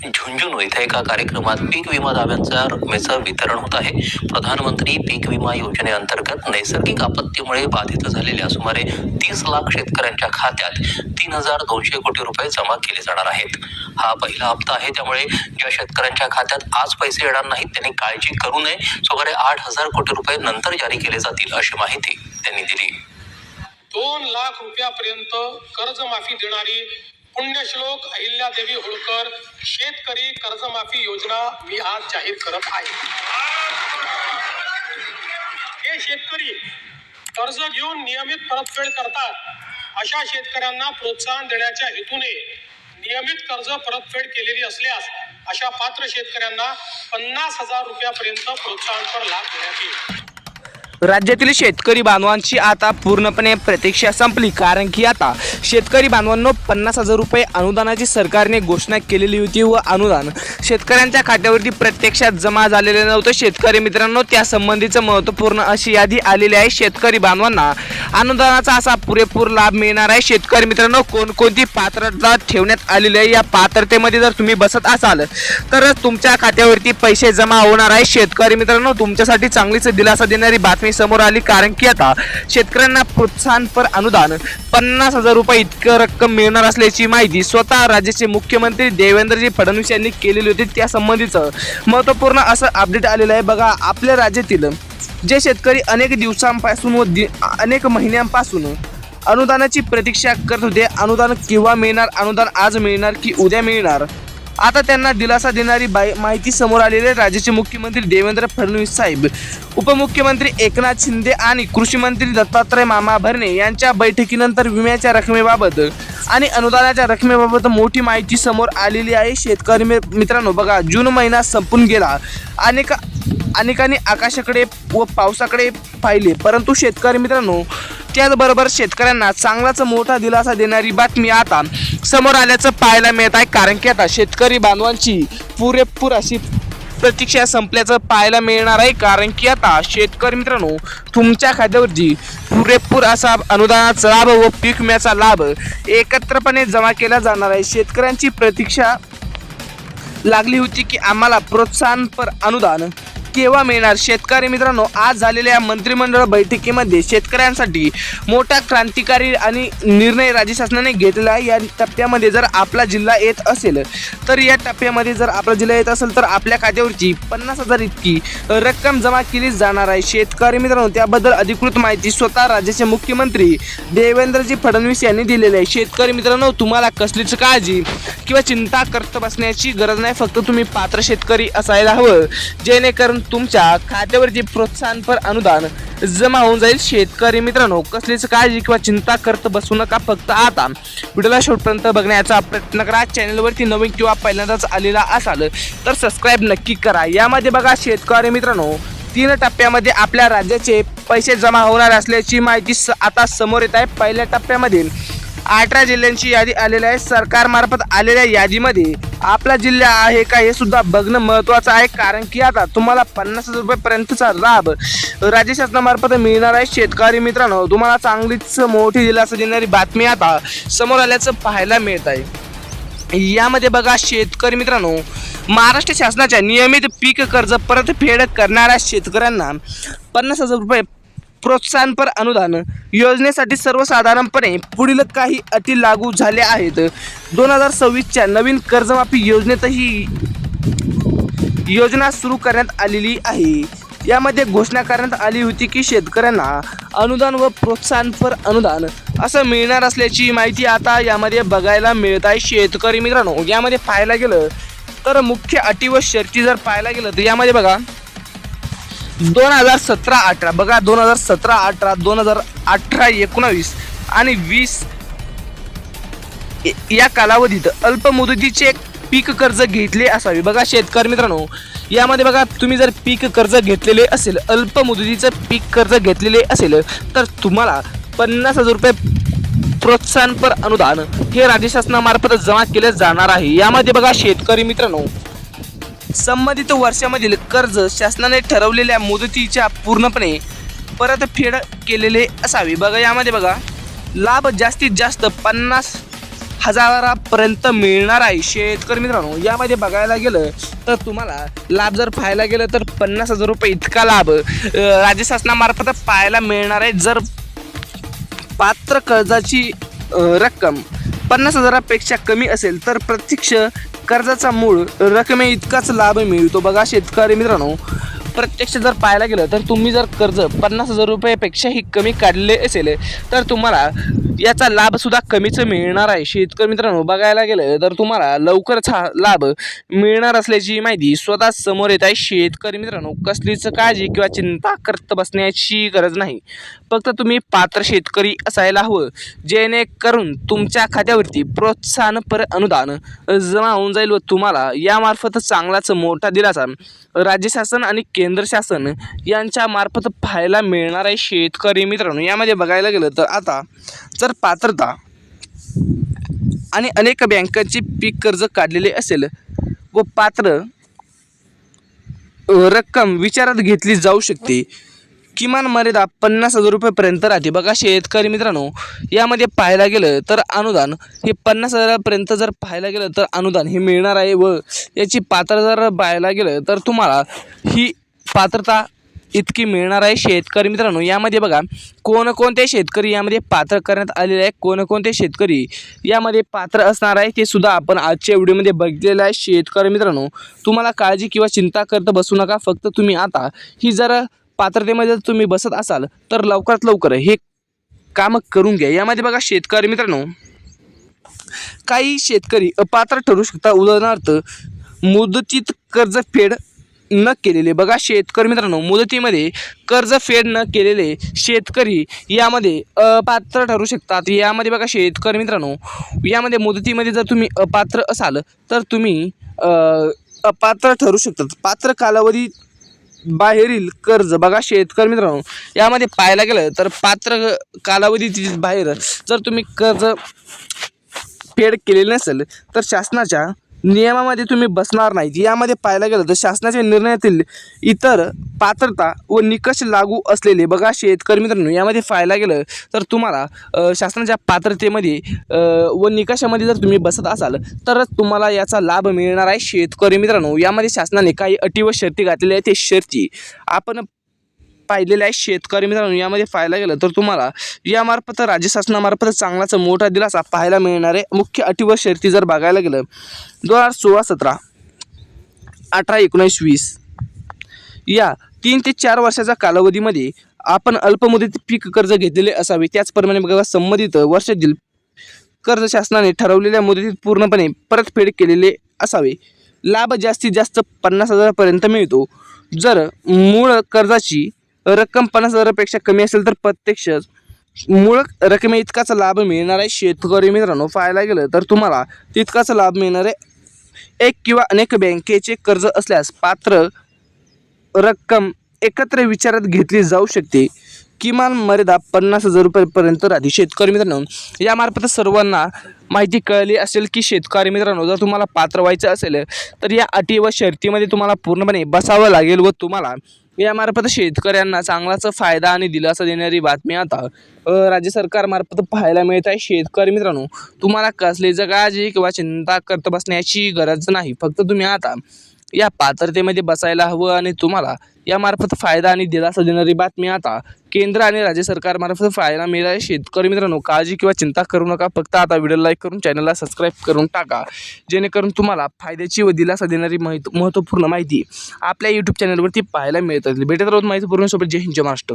झुंझुनू इथे एका कार्यक्रमात पीक विमा दाव्यांच्या रकमेचं वितरण होत आहे। प्रधानमंत्री पीक विमा योजनेअंतर्गत नैसर्गिक आपत्तीमुळे बाधित झालेल्या सुमारे 30 लाख शेतकऱ्यांच्या खात्यात 3,200 कोटी रुपये जमा केले जाणार आहेत। हा पहिला हप्ता आहे, त्यामुळे ज्या शेतकऱ्यांच्या खात्यात आज पैसे येणार नाहीत त्यांनी काळजी करू नये। सुमारे 8,000 कोटी रुपये नंतर जारी केले जातील अशी माहिती त्यांनी दिली। 2 लाख रुपयापर्यंत कर्जमाफी देणारी पुण्यश्लोक अहिल्यादेवी होळकर शेतकरी कर्जमाफी योजना मी आज जाहीर करत आहे। हे शेतकरी कर्ज घेऊन नियमित परतफेड करतात, अशा शेतकऱ्यांना प्रोत्साहन देण्याच्या हेतूने नियमित कर्ज परतफेड केलेली असल्यास अशा पात्र शेतकऱ्यांना 50,000 रुपयापर्यंत प्रोत्साहनपर लाभ देण्यात येईल। राज्यातील शेतकरी बांधवांची आता पूर्णपणे प्रतीक्षा संपली, कारण की आता शेतकरी बांधवांनो 50,000 रुपये अनुदानाची सरकारने घोषणा केलेली होती व अनुदान शेतकऱ्यांच्या खात्यावरती प्रत्यक्षात जमा झालेले नव्हते। शेतकरी मित्रांनो, त्या संबंधीचं महत्त्वपूर्ण अशी यादी आलेली आहे। शेतकरी बांधवांना अनुदानाचा असा पुरेपूर लाभ मिळणार आहे। शेतकरी मित्रांनो, कोणकोणती पात्रता ठेवण्यात आलेली आहे, या पात्रतेमध्ये जर तुम्ही बसत असाल तर तुमच्या खात्यावरती पैसे जमा होणार आहे। शेतकरी मित्रांनो, तुमच्यासाठी चांगलीच दिलासा देणारी बातमी समोर आली, कारण की आता शेतकऱ्यांना प्रोत्साहनपर अनुदान 50,000 रुपये इतकं रक्कम मिळणार असल्याची माहिती स्वतः राज्याचे मुख्यमंत्री देवेंद्रजी फडणवीस यांनी केलेली होती। त्या संबंधीचं महत्त्वपूर्ण असं अपडेट आलेलं आहे। बघा, आपल्या राज्यातील जे शेतकरी अनेक दिवसांपासून व अनेक महिन्यांपासून अनुदानाची प्रतीक्षा करत होते, अनुदान केव्हा मिळणार, अनुदान आज मिळणार की उद्या मिळणार, आता त्यांना दिलासा देणारी माहिती समोर आलेली आहे। राज्याचे मुख्यमंत्री देवेंद्र फडणवीस साहेब, उपमुख्यमंत्री एकनाथ शिंदे आणि कृषी मंत्री दत्तात्रय मामा भरणे यांच्या बैठकीनंतर विम्याच्या रकमेबाबत आणि अनुदानाच्या रकमेबाबत मोठी माहिती समोर आलेली आहे। शेतकरी मित्रांनो, बघा, जून महिना संपून गेला, अनेकांनी आकाशाकडे व पावसाकडे पाहिले, परंतु शेतकरी मित्रांनो, त्याचबरोबर शेतकऱ्यांना चांगलाच मोठा दिलासा देणारी बातमी आता समोर आल्याचं पाहायला मिळत आहे, कारण की आता शेतकरी बांधवांची पुरेपूर अशी प्रतीक्षा संपल्याचं पाहायला मिळणार आहे। कारण की आता शेतकरी मित्रांनो, तुमच्या खात्यावरती पुरेपूर असा अनुदानाचा लाभ व पीक विम्याचा लाभ एकत्रपणे जमा केला जाणार आहे। शेतकऱ्यांची प्रतीक्षा लागली होती की आम्हाला प्रोत्साहनपर अनुदान केव्हा मिळणार। शेतकरी मित्रांनो, आज झालेल्या मंत्रिमंडळ बैठकीमध्ये शेतकऱ्यांसाठी मोठा क्रांतिकारी आणि निर्णय राज्य शासनाने घेतला आहे। या टप्प्यामध्ये जर आपला जिल्हा येत असेल तर आपल्या खात्यावरची 50,000 इतकी रक्कम जमा केली जाणार आहे। शेतकरी मित्रांनो, त्याबद्दल अधिकृत माहिती स्वतः राज्याचे मुख्यमंत्री देवेंद्रजी फडणवीस यांनी दिलेली आहे। शेतकरी मित्रांनो, तुम्हाला कसलीच काळजी किंवा चिंता करत बसण्याची गरज नाही, फक्त तुम्ही पात्र शेतकरी असायला हवं, जेणेकरून तुमच्या खात्यावरती प्रोत्साहनपर अनुदान जमा होऊन जाईल। शेतकरी मित्रांनो, कसलीच काळजी किंवा चिंता करत बसू नका, फक्त आता व्हिडिओला शेवटपर्यंत बघण्याचा प्रयत्न करा। चॅनलवरती नवीन किंवा पहिल्यांदाच आलेला असाल तर सबस्क्राईब नक्की करा। यामध्ये बघा शेतकरी मित्रांनो, 3 टप्प्यामध्ये आपल्या राज्याचे पैसे जमा होणार असल्याची माहिती आता समोर येत आहे। पहिल्या टप्प्यामध्ये 18 जिल्ह्यांची यादी आलेली आहे। सरकारमार्फत आलेल्या यादीमध्ये आपला जिल्हा आहे का हे सुद्धा बघणं महत्त्वाचं आहे, कारण की आता तुम्हाला 50,000 रुपयेपर्यंतचा लाभ राज्य शासनामार्फत मिळणार आहे। शेतकरी मित्रांनो, तुम्हाला चांगलीच मोठी दिलासा देणारी बातमी आता समोर आल्याचं पाहायला मिळत आहे। यामध्ये बघा शेतकरी मित्रांनो, महाराष्ट्र शासनाच्या नियमित पीक कर्ज परतफेड करणाऱ्या शेतकऱ्यांना 50,000 रुपये प्रोत्साहनपर अनुदान योजनेसाठी सर्वसाधारणपणे पुढील काही अटी लागू झाल्या आहेत। 2026च्या नवीन कर्जमाफी योजनेतही योजना सुरू करण्यात आलेली आहे। यामध्ये घोषणा करण्यात आली होती की शेतकऱ्यांना अनुदान व प्रोत्साहनपर अनुदान असं मिळणार असल्याची माहिती आता यामध्ये बघायला मिळत आहे। शेतकरी मित्रांनो, यामध्ये पाहायला गेलं तर मुख्य अटी व शर्ती जर पाहायला गेलं तर यामध्ये बघा 2017-18 बघा 2017-18 2018-19 आणि 20 या कालावधीत अल्प मुदतीचे पीक कर्ज घेतले असावे। बघा शेतकरी मित्रांनो, यामध्ये बघा तुम्ही जर पीक कर्ज घेतलेले असेल, अल्प मुदतीचं पीक कर्ज घेतलेले असेल तर तुम्हाला 50,000 रुपये प्रोत्साहनपर अनुदान हे राज्य शासनामार्फत जमा केले जाणार आहे। यामध्ये बघा शेतकरी मित्रांनो, संबंधित वर्षामधील कर्ज शासनाने ठरवलेल्या मुदतीच्या पूर्णपणे परतफेड केलेले असावे। बघा यामध्ये बघा लाभ जास्तीत जास्त 50 हजारापर्यंत मिळणार आहे. शेतकरी मित्रांनो, यामध्ये बघायला गेलं तर तुम्हाला लाभ जर पाहायला गेलं तर 50,000 रुपये इतका लाभ राज्य शासनामार्फत पाहायला मिळणार आहे. जर पात्र कर्जाची रक्कम 50,000पेक्षा कमी असेल तर प्रत्यक्ष कर्जाचा मूळ रकमे इतकाच लाभ मिळतो. बघा शेतकरी मित्रांनो, प्रत्यक्ष जर पाहायला गेलं तर तुम्ही जर कर्ज 50,000 रुपयापेक्षाही कमी काढले असेल तर तुम्हाला याचा लाभसुद्धा कमीच मिळणार आहे. शेतकरी मित्रांनो, बघायला गेलं तर तुम्हाला लवकरच हा लाभ मिळणार असल्याची माहिती स्वतः समोर येत आहे. शेतकरी मित्रांनो, कसलीच काळजी किंवा चिंता करत बसण्याची गरज नाही. फक्त तुम्ही पात्र शेतकरी असायला हवं, जेणेकरून तुमच्या खात्यावरती प्रोत्साहनपर अनुदान जमा होऊन जाईल व तुम्हाला यामार्फत चांगलाच मोठा दिलासा राज्य शासन आणि केंद्र शासन यांच्या मार्फत पाहायला मिळणार आहे. शेतकरी मित्रांनो, यामध्ये बघायला गेलं तर आता जर पात्रता आणि अनेक बँकांचे पीक कर्ज काढलेले असेल व पात्र रक्कम विचारात घेतली जाऊ शकते. किमान मर्यादा 50,000 रुपयेपर्यंत राहते. बघा शेतकरी मित्रांनो, यामध्ये पाहायला गेलं तर अनुदान हे 50,000पर्यंत जर पाहायला गेलं तर अनुदान हे मिळणार आहे व याची पात्रता जर पाहायला गेलं तर तुम्हाला ही पात्रता इतकी मिळणार आहे. शेतकरी मित्रांनो, यामध्ये बघा कोणकोणते शेतकरी यामध्ये पात्र करण्यात आलेले आहे, कोणकोणते शेतकरी यामध्ये पात्र असणार आहे ते सुद्धा आपण आजच्या व्हिडिओमध्ये बघितलेलं आहे. शेतकरी मित्रांनो, तुम्हाला काळजी किंवा चिंता करत बसू नका. फक्त तुम्ही आता ही जर पात्रतेमध्ये तुम्ही बसत असाल तर लवकरात लवकर हे काम करून घ्या. यामध्ये बघा शेतकरी मित्रांनो, काही शेतकरी अपात्र ठरू शकतात. उदाहरणार्थ मुदतीत कर्जफेड न केलेले. बघा शेतकरी मित्रांनो, मुदतीमध्ये कर्जफेड न केलेले शेतकरी यामध्ये अपात्र ठरू शकतात. यामध्ये बघा शेतकरी मित्रांनो, यामध्ये मुदतीमध्ये जर तुम्ही अपात्र असाल तर तुम्ही अपात्र ठरू शकतात. पात्र कालावधी बाहेरील कर्ज. बघा शेतकरी मित्रांनो, यामध्ये पाहायला गेलं तर पात्र कालावधी बाहेर जर तुम्ही कर्ज फेड केलेले नसेल तर शासनाच्या नियमामध्ये तुम्ही बसणार नाहीत. यामध्ये पाहायला गेलं तर शासनाच्या निर्णयातील इतर पात्रता व निकष लागू असलेले. बघा शेतकरी मित्रांनो, यामध्ये पाहायला गेलं तर तुम्हाला शासनाच्या पात्रतेमध्ये व निकषामध्ये जर तुम्ही बसत असाल तरच तुम्हाला याचा लाभ मिळणार आहे. शेतकरी मित्रांनो, यामध्ये शासनाने काही अटी व शर्ती घातलेल्या आहेत. ते शर्ती आपण पाहिलेले आहे. शेतकरी मित्रांनो, यामध्ये पाहायला गेलं तर तुम्हाला यामार्फत राज्य शासनामार्फत चांगलाच मोठा दिलासा पाहायला मिळणार आहे. मुख्य अटी व शर्ती जर बघायला गेलं 2016-17, 18-19-20 या 3 ते 4 वर्षाच्या कालावधीमध्ये आपण अल्पमुदत पीक कर्ज घेतलेले असावे. त्याचप्रमाणे बघा संबंधित वर्षातील कर्ज शासनाने ठरवलेल्या मुदतीत पूर्णपणे परतफेड केलेले असावे. लाभ जास्तीत जास्त 50,000पर्यंत मिळतो. जर मूळ कर्जाची रक्कम 50,000पेक्षा कमी असेल तर प्रत्यक्ष मूळ रकमे इतकाच लाभ मिळणार आहे. शेतकरी मित्रांनो, पाहायला गेलं तर तुम्हाला तितकाच लाभ मिळणार आहे. एक किंवा अनेक बँकेचे कर्ज असल्यास पात्र रक्कम एकत्र विचारात घेतली जाऊ शकते. किमान मर्यादा 50,000 रुपयेपर्यंत राहते. शेतकरी मित्रांनो, यामार्फत सर्वांना माहिती कळली असेल की शेतकरी मित्रांनो, जर तुम्हाला पात्र व्हायचं असेल तर या अटी व शर्तीमध्ये तुम्हाला पूर्णपणे बसावं लागेल व तुम्हाला यामार्फत शेतकऱ्यांना चांगलाच फायदा आणि दिलासा देणारी बातमी आता राज्य सरकारमार्फत पाहायला मिळत आहे. शेतकरी मित्रांनो, तुम्हाला कसलीच काळजी किंवा चिंता करत बसण्याची गरज नाही. फक्त तुम्ही आता या पात्रतेमध्ये बसायला हवं आणि तुम्हाला यामार्फत फायदा आणि दिलासा देणारी बातमी आता केंद्र आणि राज्य सरकारमार्फत पाहायला मिळत आहे. शेतकरी मित्रांनो, काळजी किंवा चिंता करू नका. फक्त आता व्हिडिओ लाईक करून चॅनलला सबस्क्राईब करून टाका, जेणेकरून तुम्हाला फायद्याची व दिलासा देणारी महत्त्वपूर्ण माहिती आपल्या यूट्यूब चॅनलवरती पाहायला मिळत आहे. भेटत राहून माहितीपूर्ण सोबत. जय हिंद, जय महाराष्ट्र.